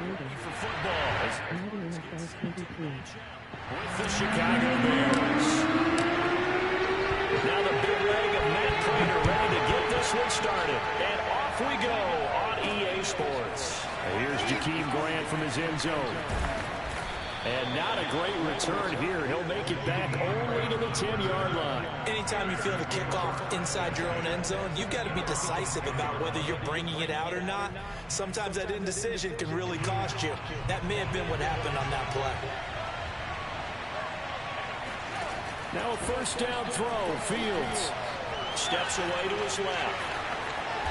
For football. With the Chicago Bears. Now the big leg of Matt Prater ready to get this one started. And off we go on EA Sports. Here's Jakeem Grant from his end zone. And not a great return here. He'll make it back only to the 10-yard line. Anytime you feel the kickoff inside your own end zone, you've got to be decisive about whether you're bringing it out or not. Sometimes that indecision can really cost you. That may have been what happened on that play. Now a first down throw. Fields steps away to his left.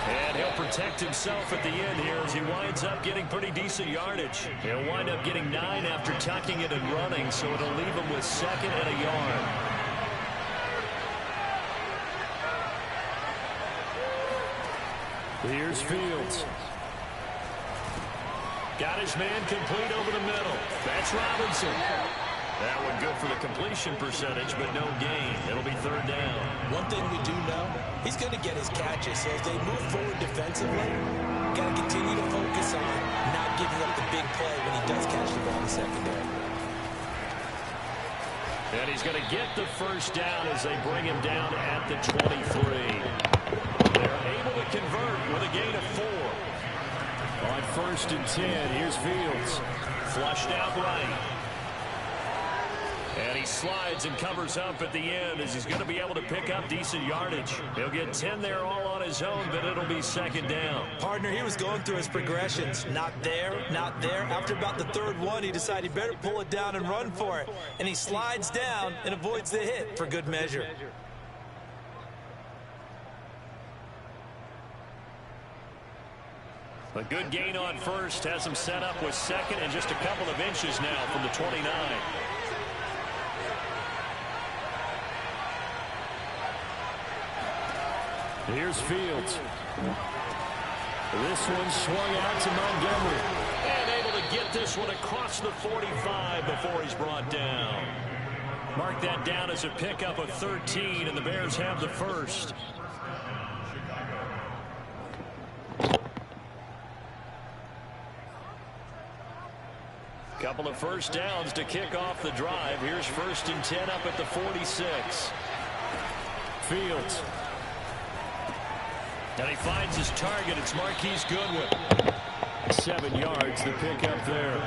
And he'll protect himself at the end here as he winds up getting pretty decent yardage. He'll wind up getting 9 after tucking it and running, so it'll leave him with 2nd and a yard. Here's Fields. Got his man complete over the middle. That's Robinson. That one good for the completion percentage, but no gain. It'll be 3rd down. One thing we do know, he's going to get his catches. So as they move forward defensively, got to continue to focus on not giving up the big play when he does catch the ball in the secondary. And he's going to get the first down as they bring him down at the 23. They're able to convert with a gain of 4. On 1st and 10, here's Fields. Flushed out right. And he slides and covers up at the end as he's going to be able to pick up decent yardage. He'll get 10 there all on his own, but it'll be 2nd down. Partner, he was going through his progressions. Not there, not there. After about the 3rd one, he decided he better pull it down and run for it. And he slides down and avoids the hit for good measure. A good gain on 1st has him set up with 2nd and just a couple of inches now from the 29. Here's Fields. This one swung out to Montgomery. And able to get this one across the 45 before he's brought down. Mark that down as a pickup of 13, and the Bears have the first. Couple of first downs to kick off the drive. Here's 1st and 10 up at the 46. Fields. And he finds his target. It's Marquise Goodwin. 7 yards, the pickup there.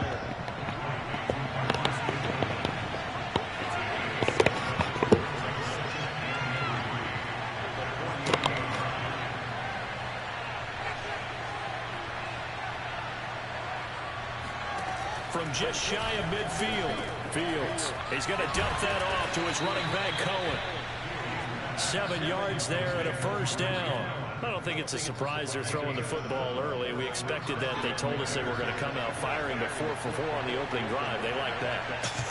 From just shy of midfield. Fields. He's going to dump that off to his running back, Cohen. 7 yards there and a first down. I don't think it's a surprise they're throwing the football early. We expected that. They told us they were going to come out firing, but 4 for 4 on the opening drive. They like that.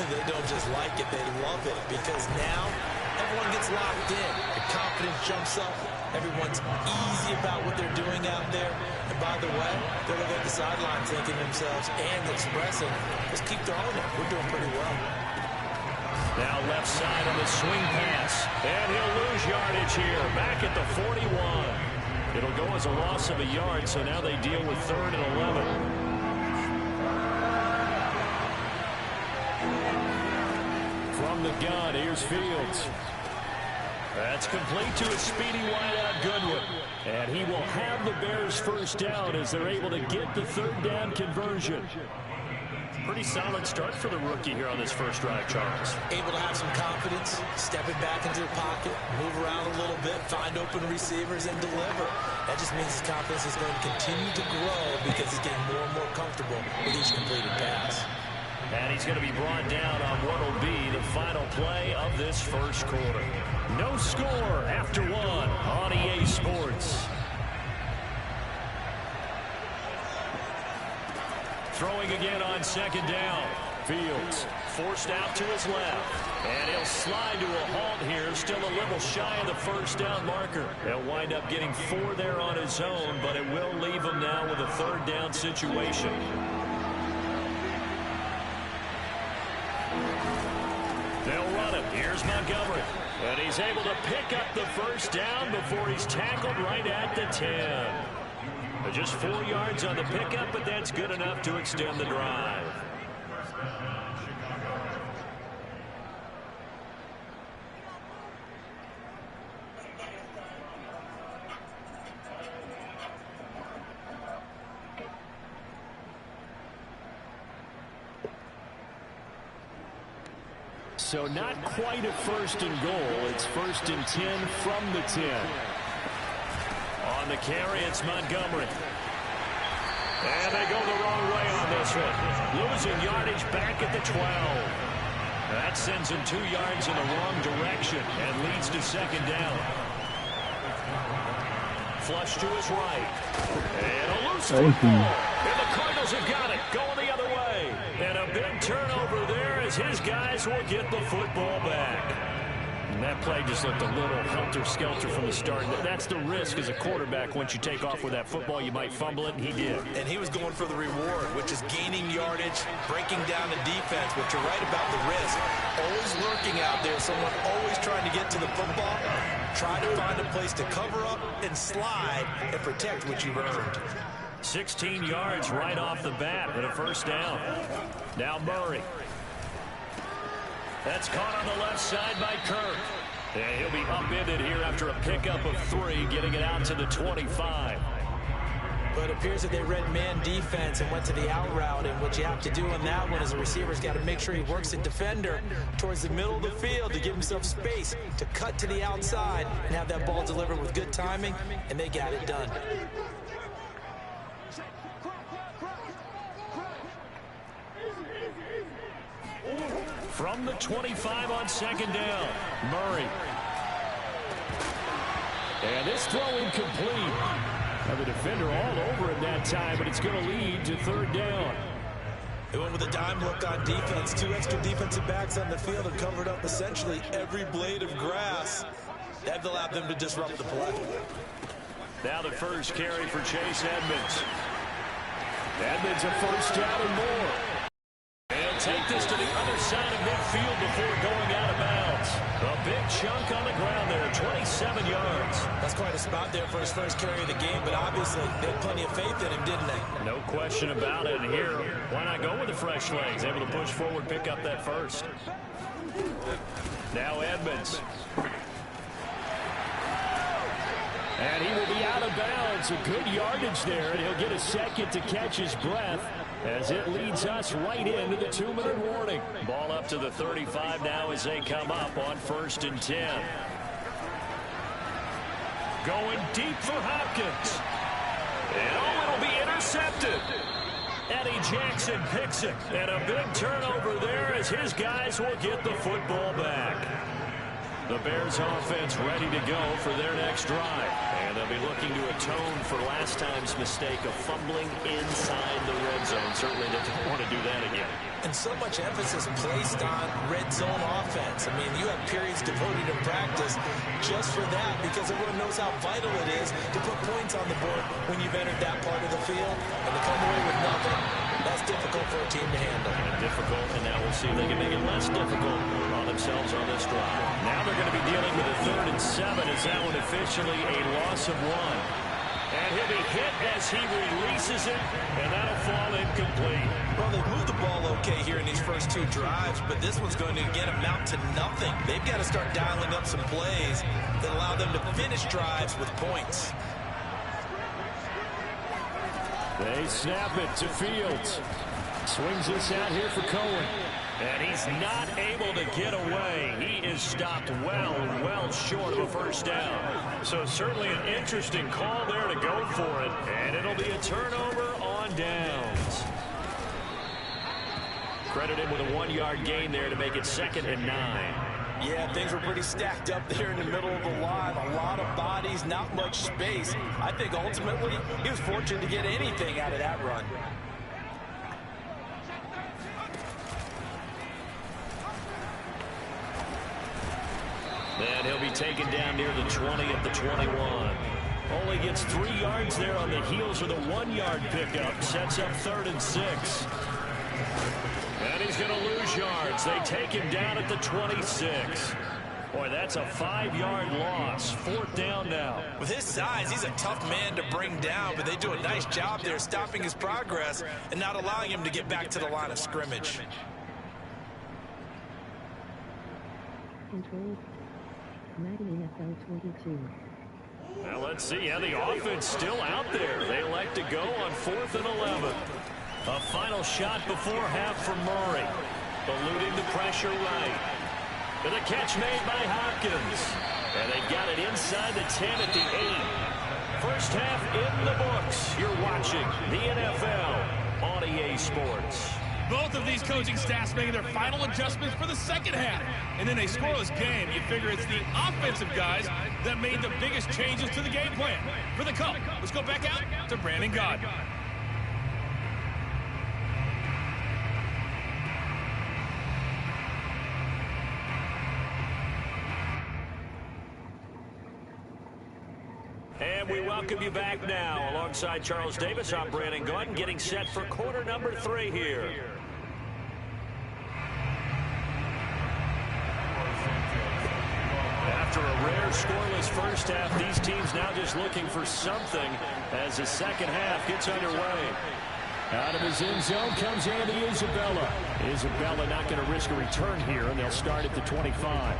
They don't just like it, they love it, because now everyone gets locked in. The confidence jumps up. Everyone's easy about what they're doing out there. And by the way, they're looking at the sideline thinking to themselves and expressing, just keep throwing it. We're doing pretty well. Now left side on the swing pass. And he'll lose yardage here. Back at the 41. It'll go as a loss of a yard, so now they deal with 3rd and 11. From the gun, here's Fields. That's complete to a speedy wideout Goodwin. And he will have the Bears first down as they're able to get the 3rd down conversion. Pretty solid start for the rookie here on this first drive, Charles. Able to have some confidence, stepping back into the pocket, move around a little bit, find open receivers, and deliver. That just means his confidence is going to continue to grow because he's getting more and more comfortable with each completed pass. And he's going to be brought down on what will be the final play of this first quarter. No score after 1 on EA Sports. Throwing again on 2nd down. Fields forced out to his left. And he'll slide to a halt here. Still a little shy of the first down marker. He'll wind up getting 4 there on his own, but it will leave him now with a 3rd down situation. They'll run it. Here's Montgomery. And he's able to pick up the first down before he's tackled right at the 10. Just 4 yards on the pickup, but that's good enough to extend the drive. So not quite a first and goal. It's 1st and 10 from the 10. On the carry, it's Montgomery. And they go the wrong way on this one. Losing yardage back at the 12. That sends him 2 yards in the wrong direction and leads to 2nd down. Flush to his right. And a loose football. And the Cardinals have got it. Going the other way. And a big turnover there as his guys will get the football back. And that play just looked a little helter-skelter from the start. That's the risk as a quarterback. Once you take off with that football, you might fumble it, and he did. And he was going for the reward, which is gaining yardage, breaking down the defense. But you're right about the risk. Always lurking out there, someone always trying to get to the football. Try to find a place to cover up and slide and protect what you've earned. 16 yards right off the bat with a 1st down. Now Murray. That's caught on the left side by Kirk. And he'll be upended here after a pickup of 3, getting it out to the 25. But it appears that they read man defense and went to the out route. And what you have to do on that one is the receiver's got to make sure he works the defender towards the middle of the field to give himself space to cut to the outside and have that ball delivered with good timing, and they got it done. From the 25 on 2nd down, Murray. And this throw incomplete. Now the defender all over him that time, but it's going to lead to 3rd down. They went with a dime look on defense. 2 extra defensive backs on the field and covered up essentially every blade of grass. That allowed them to disrupt the play. Now the first carry for Chase Edmonds. Edmonds a 1st down and more. They'll take this to the other side of midfield before going out of bounds. A big chunk on the ground there, 27 yards. That's quite a spot there for his first carry of the game, but obviously they had plenty of faith in him, didn't they? No question about it. And here, why not go with the fresh legs? Able to push forward, pick up that 1st. Now Edmonds. And he will be out of bounds. A good yardage there, and he'll get a second to catch his breath as it leads us right into the 2-minute warning. Ball up to the 35 now as they come up on 1st and 10. Going deep for Hopkins. And it'll be intercepted. Eddie Jackson picks it. And a big turnover there as his guys will get the football back. The Bears offense ready to go for their next drive. And they'll be looking to atone for last time's mistake of fumbling inside the red zone. Certainly they don't want to do that again. And so much emphasis placed on red zone offense. I mean, you have periods devoted in practice just for that because everyone knows how vital it is to put points on the board when you've entered that part of the field. And to come away with nothing, that's difficult for a team to handle. Difficult, and now we'll see if they can make it less difficult on themselves on this drive. Now they're going to be dealing with a 3rd and 7 as that one officially a loss of 1. And he'll be hit as he releases it, and that'll fall incomplete. Well, they've moved the ball okay here in these first 2 drives, but this one's going to again amount to nothing. They've got to start dialing up some plays that allow them to finish drives with points. They snap it to Fields. Swings this out here for Cohen. And he's not able to get away. He is stopped well short of a 1st down. So certainly an interesting call there to go for it. And it'll be a turnover on downs. Credit him with a 1-yard gain there to make it 2nd and 9. Yeah, things were pretty stacked up there in the middle of the line. A lot of bodies, not much space. I think ultimately he was fortunate to get anything out of that run. And he'll be taken down near the 20 at the 21. Only gets 3 yards there on the heels of the 1-yard pickup. Sets up 3rd and 6. And he's going to lose yards. They take him down at the 26. Boy, that's a 5-yard loss. 4th down now. With his size, he's a tough man to bring down, but they do a nice job there stopping his progress and not allowing him to get back to the line of scrimmage. Controlled. Madden NFL 22. Well, let's see. Yeah, the offense still out there. They elect to go on 4th and 11. A final shot before half for Murray. Eluding the pressure right. And a catch made by Hopkins. And they got it inside the 10 at the 8. First half in the books. You're watching the NFL on EA Sports. Both of these coaching staffs making their final adjustments for the second half. And in a scoreless game, you figure it's the offensive guys that made the biggest changes to the game plan. For the Cup, let's go back out to Brandon God. And we welcome you back now. Alongside Charles Davis, I'm Brandon Gordon, getting set for quarter number 3 here. After a rare scoreless first half, these teams now just looking for something as the second half gets underway. Out of his end zone comes Andy Isabella. Isabella not going to risk a return here, and they'll start at the 25.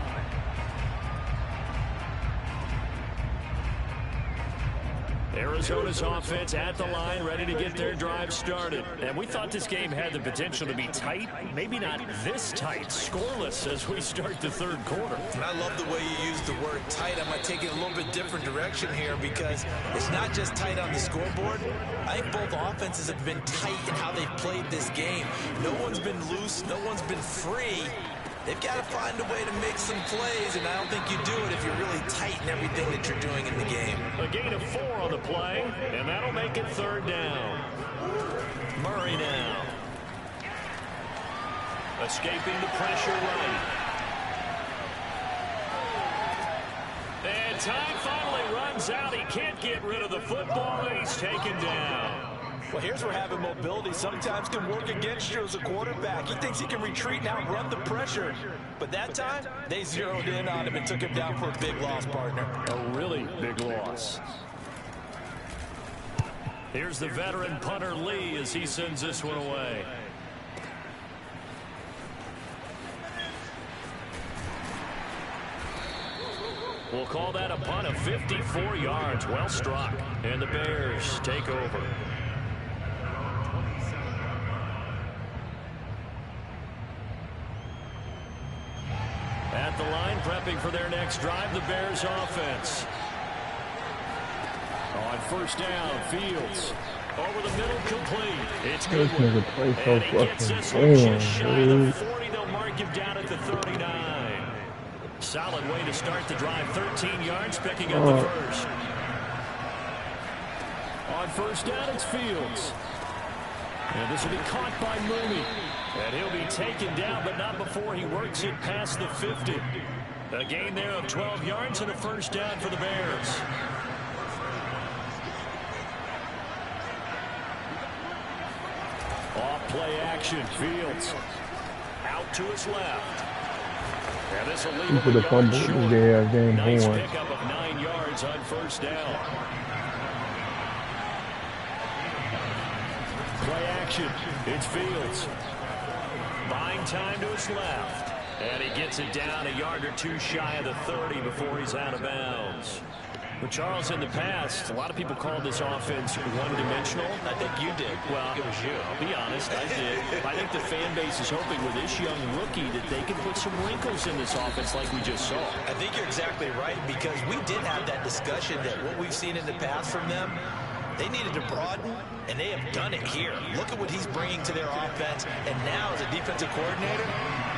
Arizona's offense at the line, ready to get their drive started. And we thought this game had the potential to be tight, maybe not this tight, scoreless as we start the third quarter. And I love the way you use the word tight. I'm going to take it a little bit different direction here because it's not just tight on the scoreboard. I think both offenses have been tight in how they've played this game. No one's been loose. No one's been free. They've got to find a way to make some plays, and I don't think you do it if you're really tight in everything that you're doing in the game. A gain of 4 on the play, and that'll make it 3rd down. Murray now. Escaping the pressure right. And time finally runs out. He can't get rid of the football, and he's taken down. Well, here's where having mobility sometimes can work against you as a quarterback. He thinks he can retreat and outrun the pressure. But that time, they zeroed in on him and took him down for a big loss, partner. A really big loss. Here's the veteran punter Lee as he sends this one away. We'll call that a punt of 54 yards. Well struck. And the Bears take over. At the line, prepping for their next drive, the Bears offense. On first down, Fields. Over the middle, complete. It's good. And he gets this one just shy of the 40. They'll mark him down at the 39. Solid way to start the drive. 13 yards, picking up the first. On first down, it's Fields. And this will be caught by Mooney. And he'll be taken down, but not before he works it past the 50. A gain there of 12 yards and a first down for the Bears. Off play action, Fields. Out to his left. And this will leave him a yard short. Nice pickup of 9 yards on first down. Play action. It's Fields. Buying time to his left. And he gets it down a yard or two shy of the 30 before he's out of bounds. But Charles, in the past, a lot of people called this offense one-dimensional. I think you did. Well, it was you. I'll be honest, I did. I think the fan base is hoping with this young rookie that they can put some wrinkles in this offense like we just saw. I think you're exactly right because we did have that discussion that what we've seen in the past from them, they needed to broaden, and they have done it here. Look at what he's bringing to their offense, and now as a defensive coordinator,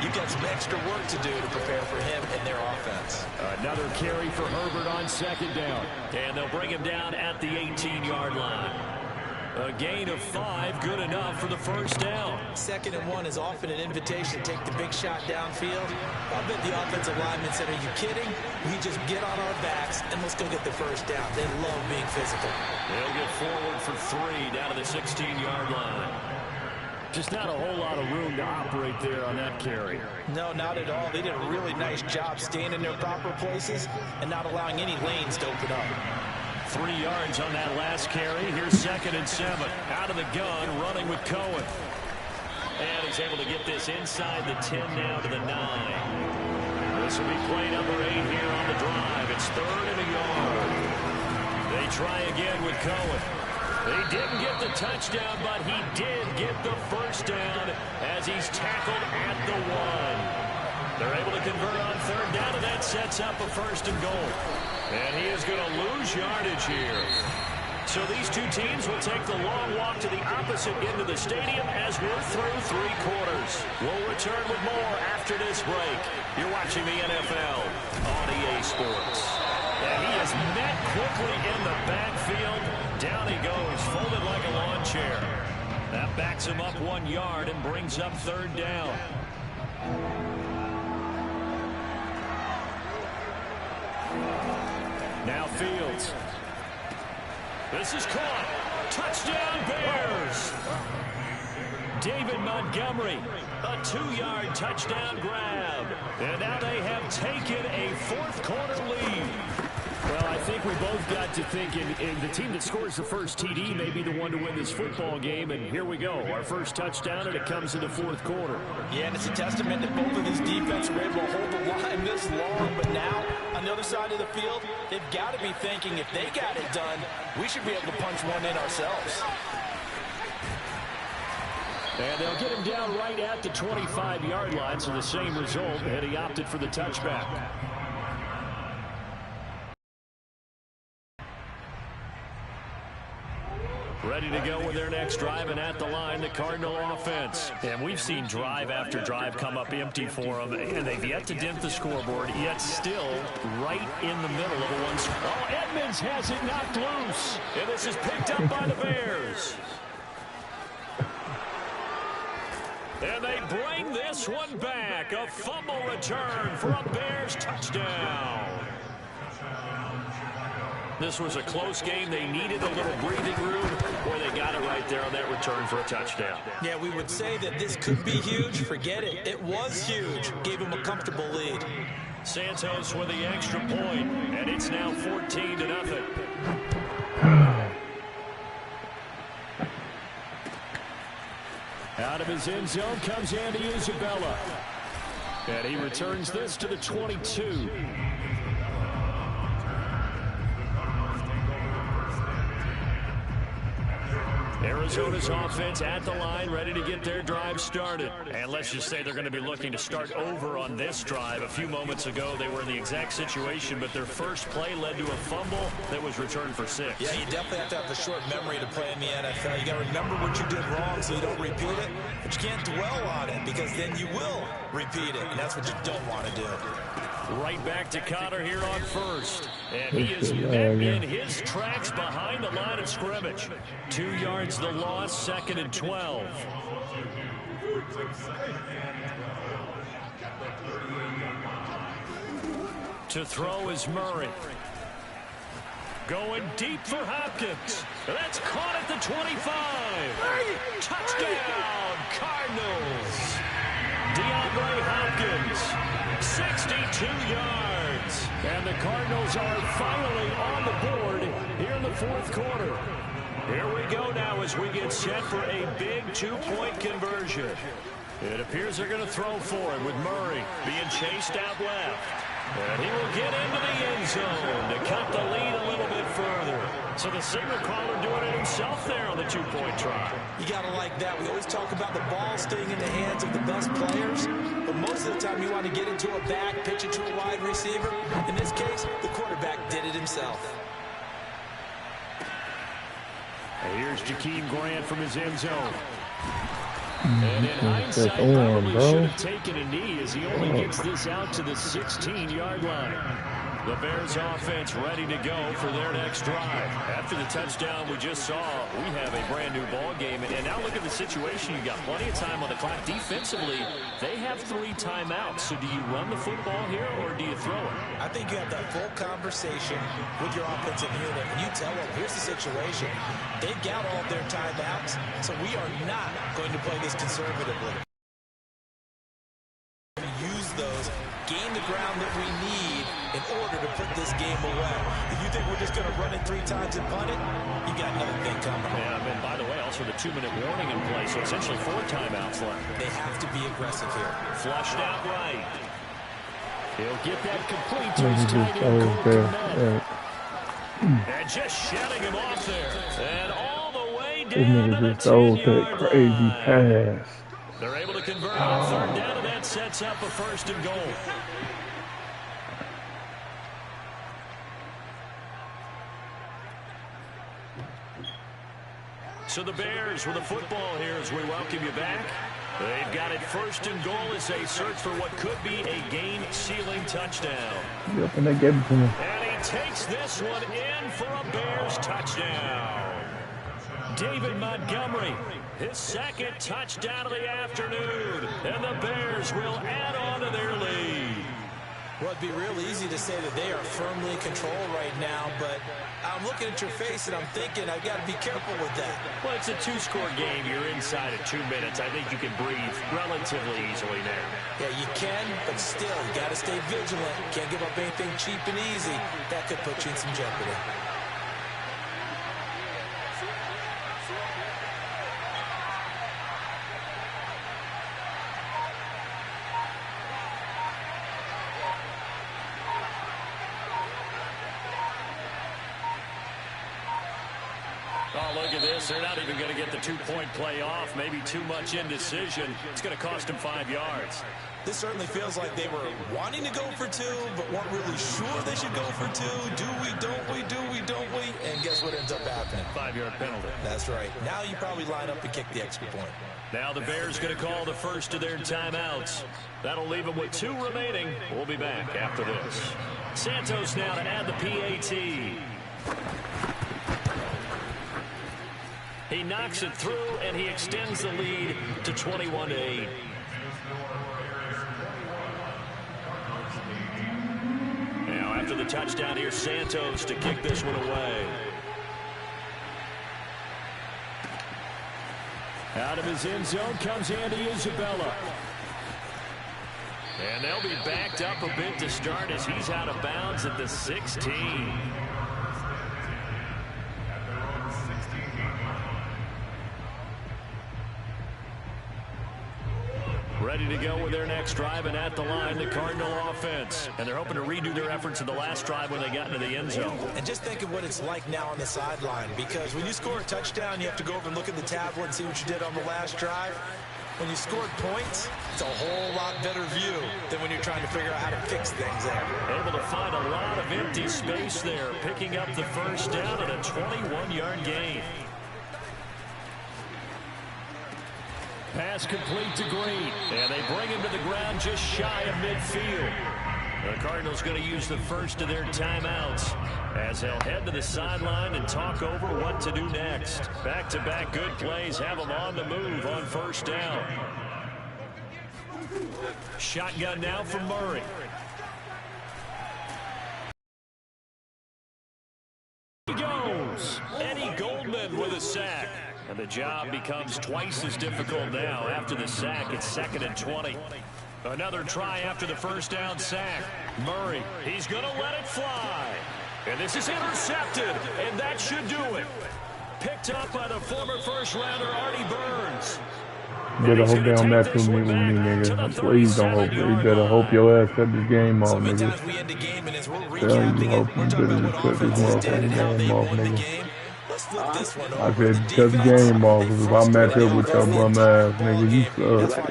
you've got some extra work to do to prepare for him and their offense. Another carry for Herbert on second down, and they'll bring him down at the 18-yard line. A gain of 5, good enough for the first down. 2nd and 1 is often an invitation to take the big shot downfield. I bet the offensive lineman said, are you kidding? We just get on our backs and let's go get the first down. They love being physical. They'll get forward for 3 down to the 16-yard line. Just not a whole lot of room to operate there on that carry. No, not at all. They did a really nice job staying in their proper places and not allowing any lanes to open up. 3 yards on that last carry. Here's 2nd and 7. Out of the gun, running with Cohen. And he's able to get this inside the 10 now to the 9. This will be play number 8 here on the drive. It's 3rd and a yard. They try again with Cohen. They didn't get the touchdown, but he did get the first down as he's tackled at the 1. They're able to convert on 3rd down, and that sets up a 1st and goal. And he is going to lose yardage here. So these two teams will take the long walk to the opposite end of the stadium as we're through 3 quarters. We'll return with more after this break. You're watching the NFL on EA Sports. And he is met quickly in the backfield. Down he goes, folded like a lawn chair. That backs him up 1 yard and brings up 3rd down. Now Fields. This is caught. Touchdown Bears. David Montgomery, a 2-yard touchdown grab. And now they have taken a 4th quarter lead. Well, I think we both got to thinking the team that scores the first TD may be the one to win this football game. And here we go. Our first touchdown, and it comes in the 4th quarter. Yeah, and it's a testament that both of these defenses were able to hold the line this long. But now, on the other side of the field, they've got to be thinking if they got it done, we should be able to punch one in ourselves. And they'll get him down right at the 25-yard line, so the same result, and he opted for the touchback. Ready to go with their next drive, and at the line, the Cardinal offense. And we've seen drive after drive come up empty for them, and they've yet to dent the scoreboard, yet still right in the middle of a one. Oh, Edmonds has it knocked loose, and this is picked up by the Bears. And they bring this one back. A fumble return for a Bears touchdown. This was a close game. They needed a little breathing room, or they got it right there on that return for a touchdown. Yeah, we would say that this could be huge. Forget it. It was huge. Gave him a comfortable lead. Santos with the extra point, and it's now 14-0. Out of his end zone comes Andy Isabella. And he returns this to the 22. Arizona's offense at the line, ready to get their drive started. And let's just say they're going to be looking to start over on this drive. A few moments ago, they were in the exact situation, but their first play led to a fumble that was returned for 6. Yeah, you definitely have to have a short memory to play in the NFL. You got to remember what you did wrong so you don't repeat it, but you can't dwell on it because then you will repeat it, and that's what you don't want to do. Right back to Connor here on first. And he is met in his tracks behind the line of scrimmage. 2 yards the loss, 2nd and 12. To throw is Murray. Going deep for Hopkins. That's caught at the 25. Touchdown, Cardinals. DeAndre Hopkins. 62 yards. And the Cardinals are finally on the board here in the 4th quarter. Here we go now as we get set for a big 2-point conversion. It appears they're going to throw for it with Murray being chased out left. And he will get into the end zone to cut the lead a little bit further. So the signal caller doing it himself there on the 2-point try. You got to like that. We always talk about the ball staying in the hands of the best players, but most of the time you want to get into a back, pitch it to a wide receiver. In this case, the quarterback did it himself. And here's Jakeem Grant from his end zone. And in hindsight, on, probably bro. should have taken a knee as he only gets this out to the 16-yard line. The Bears offense ready to go for their next drive. After the touchdown we just saw, we have a brand new ball game. And now look at the situation. You got plenty of time on the clock. Defensively, they have 3 timeouts. So do you run the football here or do you throw it? I think you have that full conversation with your offensive unit. And you tell them, here's the situation. They've got all their timeouts, so we are not going to play this conservatively. Use those, gain the ground that we need in order to put this game away. If you think we're just going to run it 3 times and punt it, you got another thing coming. Yeah, and by the way, also the 2-minute warning in place, so essentially 4 timeouts left. They have to be aggressive here. Flushed out right. He'll get that complete to his tight end. And just shutting him off there. And all the way down to the 10-yard crazy pass. They're able to convert on 3rd down, and that sets up a 1st and goal. So the Bears with the football here as we welcome you back. They've got it 1st and goal as they search for what could be a game-sealing touchdown. Yep, and they gave it to him. And he takes this one in for a Bears touchdown. David Montgomery, his 2nd touchdown of the afternoon. And the Bears will add on to their lead. Well, it'd be real easy to say that they are firmly in control right now, but I'm looking at your face and I'm thinking I've got to be careful with that. Well, it's a 2-score game. You're inside of 2 minutes. I think you can breathe relatively easily there. Yeah, you can, but still, you got to stay vigilant. Can't give up anything cheap and easy. That could put you in some jeopardy. Oh, look at this. They're not even going to get the 2-point play off. Maybe too much indecision. It's going to cost them 5 yards. This certainly feels like they were wanting to go for 2, but weren't really sure they should go for 2. Do we, don't we, do we, don't we? And guess what ends up happening? 5-yard penalty. That's right. Now you probably line up and kick the extra point. Now the Bears going to call the first of their timeouts. That'll leave them with 2 remaining. We'll be back after this. Santos now to add the PAT. He knocks it through, and he extends the lead to 21-8. Now, after the touchdown, here's Santos to kick this one away. Out of his end zone comes Andy Isabella. And they'll be backed up a bit to start as he's out of bounds at the 16. Ready to go with their next drive, and at the line, the Cardinal offense. And they're hoping to redo their efforts in the last drive when they got into the end zone. And just think of what it's like now on the sideline, because when you score a touchdown, you have to go over and look at the tablet and see what you did on the last drive. When you scored points, it's a whole lot better view than when you're trying to figure out how to fix things there. Able to find a lot of empty space there, picking up the 1st down and a 21-yard gain. Pass complete to Green, and they bring him to the ground just shy of midfield. The Cardinals going to use the first of their timeouts as they'll head to the sideline and talk over what to do next. Back-to-back good plays have them on the move on 1st down. Shotgun now from Murray. He goes. Eddie Goldman with a sack. And the job becomes twice as difficult now after the sack. It's 2nd and 20. Another try after the 1st down sack. Murray, he's going to let it fly. And this is intercepted, and that should do it. Picked up by the former 1st-rounder Artie Burns. You better hope they don't mess with me, nigga. Please don't hope. You better hope your ass cut this game off, nigga. Tell you, hope you better just cut this motherfucking game off, nigga. I said, cut the game off. If I match up with your bum ass, nigga, you suck.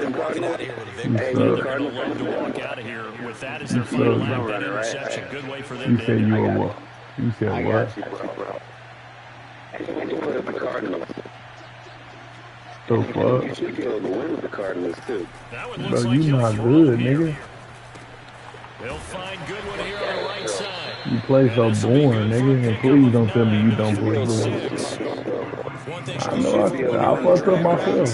You said you were what? You said what? So fuck. Bro, you not good, nigga. They'll find Goodwin here on the right side. You play so boring, nigga. And please don't tell me you don't play boring. I know I fucked up myself.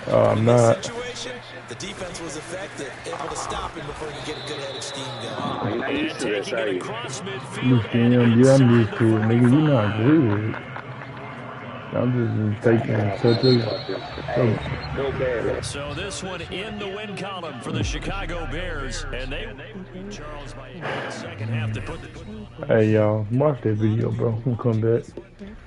I'm not. The defense was effective, able to stop him before he could get a good head of steam going. And taking it across midfield. Yeah, I'm used to it, nigga. You're not good. I'm just taking such a... So this one in the win column for the Chicago Bears. And they Charles by the second half to put the... Hey, y'all. Watch that video, bro. I'm come back.